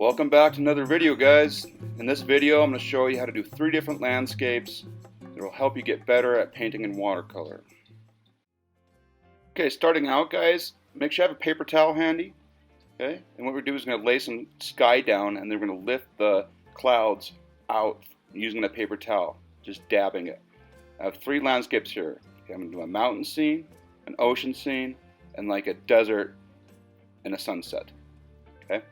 Welcome back to another video, guys. In this video I'm going to show you how to do 3 different landscapes that will help you get better at painting in watercolor. Okay, starting out, guys, make sure you have a paper towel handy. Okay, and what we're doing is going to lay some sky down, and then we're going to lift the clouds out using the paper towel, just dabbing it. I have 3 landscapes here. Okay, I'm going to do a mountain scene, an ocean scene, and like a desert and a sunset. Okay,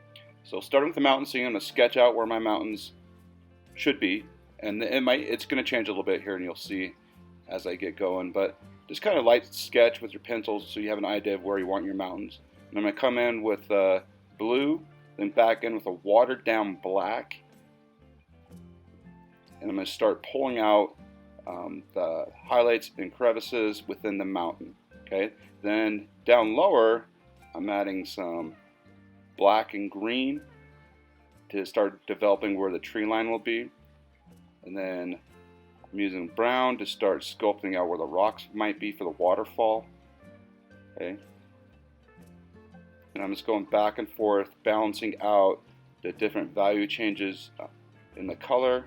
so starting with the mountain scene, I'm going to sketch out where my mountains should be, and it's going to change a little bit here, and you'll see as I get going. But just kind of light sketch with your pencils so you have an idea of where you want your mountains. And I'm going to come in with blue, then back in with a watered down black, and I'm going to start pulling out the highlights and crevices within the mountain. Okay, then down lower, I'm adding some black and green to start developing where the tree line will be, and then I'm using brown to start sculpting out where the rocks might be for the waterfall. Okay, and I'm just going back and forth, balancing out the different value changes in the color,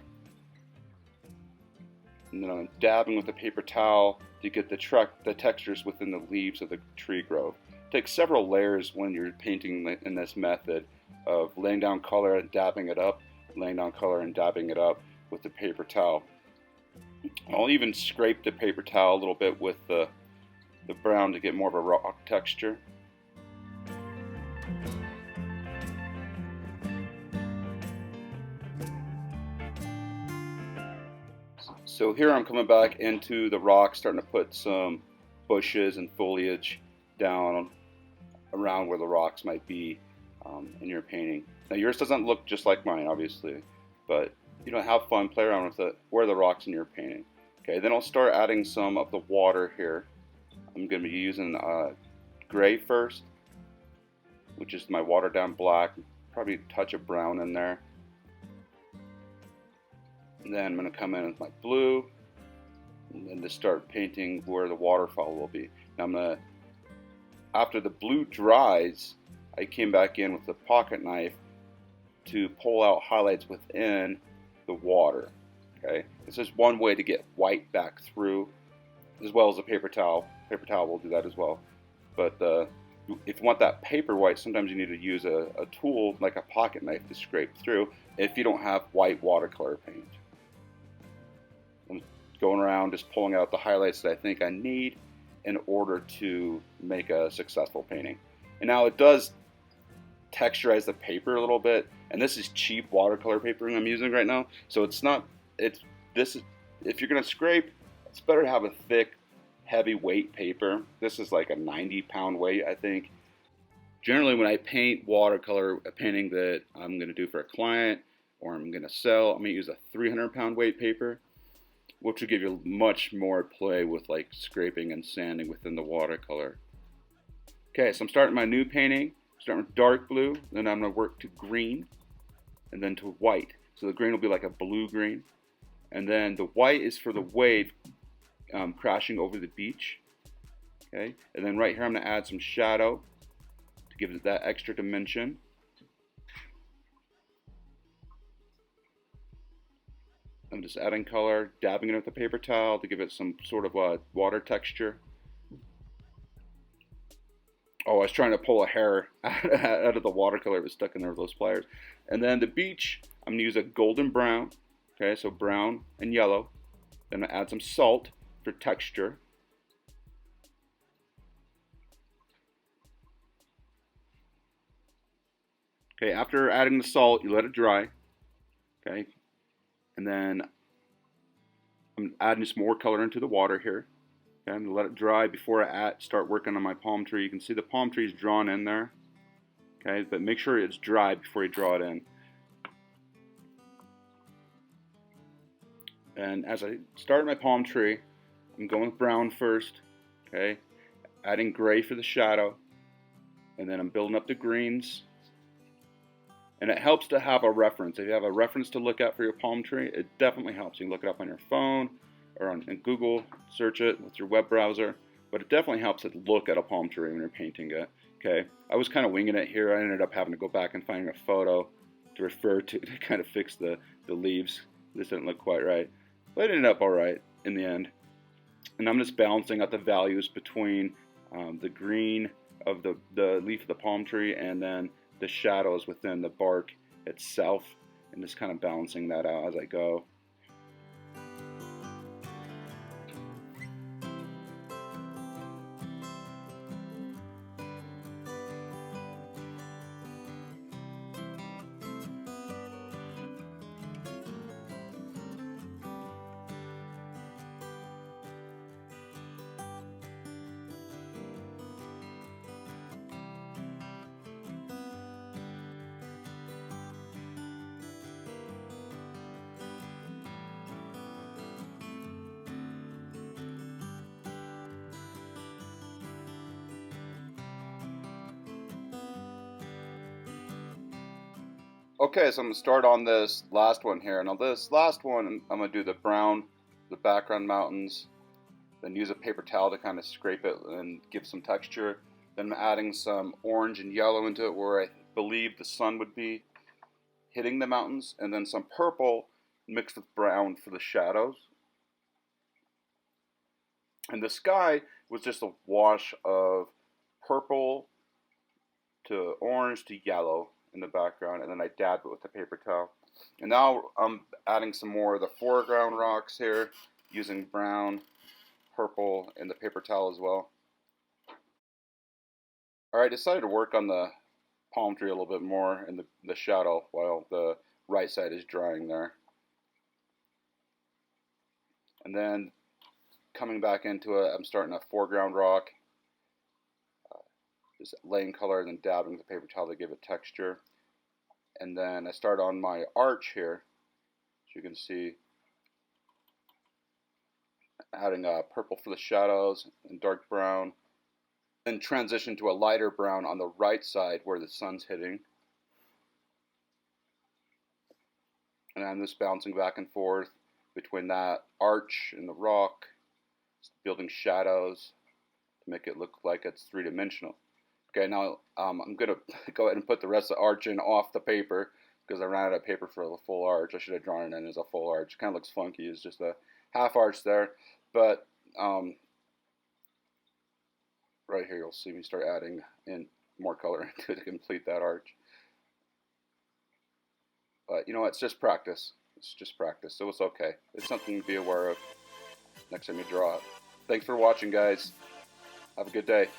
and then I'm dabbing with the paper towel to get the textures within the leaves of the tree growth. It takes several layers when you're painting in this method of laying down color and dabbing it up, laying down color and dabbing it up with the paper towel. I'll even scrape the paper towel a little bit with the brown to get more of a rock texture. So here I'm coming back into the rock, starting to put some bushes and foliage down around where the rocks might be in your painting. Now yours doesn't look just like mine, obviously, but have fun, play around with it, where the rocks in your painting. Okay, then I'll start adding some of the water here. I'm going to be using gray first, which is my watered down black, probably a touch of brown in there. And then I'm going to come in with my blue, and then just start painting where the waterfall will be. Now after the blue dries, I came back in with the pocket knife to pull out highlights within the water. Okay, it's just one way to get white back through, as well as a paper towel. Paper towel will do that as well. But if you want that paper white, sometimes you need to use a tool like a pocket knife to scrape through if you don't have white watercolor paint. I'm going around just pulling out the highlights that I think I need in order to make a successful painting. And now it does texturize the paper a little bit, and this is cheap watercolor paper I'm using right now, so if you're gonna scrape, it's better to have a thick, heavy weight paper. This is like a 90-pound weight, I think. Generally, when I paint watercolor, a painting that I'm gonna do for a client or I'm gonna sell, I'm gonna use a 300-pound weight paper, which will give you much more play with like scraping and sanding within the watercolor. Okay, so I'm starting my new painting. Starting with dark blue, then I'm going to work to green, and then to white. So the green will be like a blue-green, and then the white is for the wave crashing over the beach. Okay, and then right here I'm going to add some shadow to give it that extra dimension. I'm just adding color, dabbing it with a paper towel to give it some sort of a water texture. Oh, I was trying to pull a hair out of the watercolor. It was stuck in there with those pliers. And then the beach, I'm going to use a golden brown. Okay, so brown and yellow. Then I add some salt for texture. Okay, after adding the salt, you let it dry. Okay, and then I'm adding some more color into the water here. Okay, I'm going to let it dry before I start working on my palm tree. You can see the palm tree is drawn in there. Okay, but make sure it's dry before you draw it in. And as I start my palm tree, I'm going with brown first. Okay, adding gray for the shadow, and then I'm building up the greens. And it helps to have a reference. If you have a reference to look at for your palm tree, it definitely helps. You can look it up on your phone or on Google, search it with your web browser, but it definitely helps to look at a palm tree when you're painting it. Okay, I was kind of winging it here. I ended up having to go back and find a photo to refer to kind of fix the leaves. This didn't look quite right, but it ended up all right in the end. And I'm just balancing out the values between the green of the leaf of the palm tree and then the shadows within the bark itself, and just kind of balancing that out as I go. Okay, so I'm going to start on this last one here. Now this last one, I'm going to do the brown, the background mountains, then use a paper towel to kind of scrape it and give some texture. Then I'm adding some orange and yellow into it where I believe the sun would be hitting the mountains, and then some purple mixed with brown for the shadows. And the sky was just a wash of purple to orange to yellow in the background, and then I dabbed it with the paper towel. And now I'm adding some more of the foreground rocks here using brown, purple, and the paper towel as well. Alright, I decided to work on the palm tree a little bit more in the shadow while the right side is drying there. And then coming back into it, I'm starting a foreground rock, just laying color and then dabbing with the paper towel to give it texture. And then I start on my arch here, as you can see, adding purple for the shadows and dark brown. Then transition to a lighter brown on the right side where the sun's hitting. And I'm just bouncing back and forth between that arch and the rock, building shadows to make it look like it's three-dimensional. Okay, now I'm going to go ahead and put the rest of the arch in off the paper because I ran out of paper for the full arch. I should have drawn it in as a full arch. It kind of looks funky. It's just a half arch there. But right here you'll see me start adding in more color into it to complete that arch. But you know, it's just practice. It's just practice, so it's okay. It's something to be aware of next time you draw it. Thanks for watching, guys. Have a good day.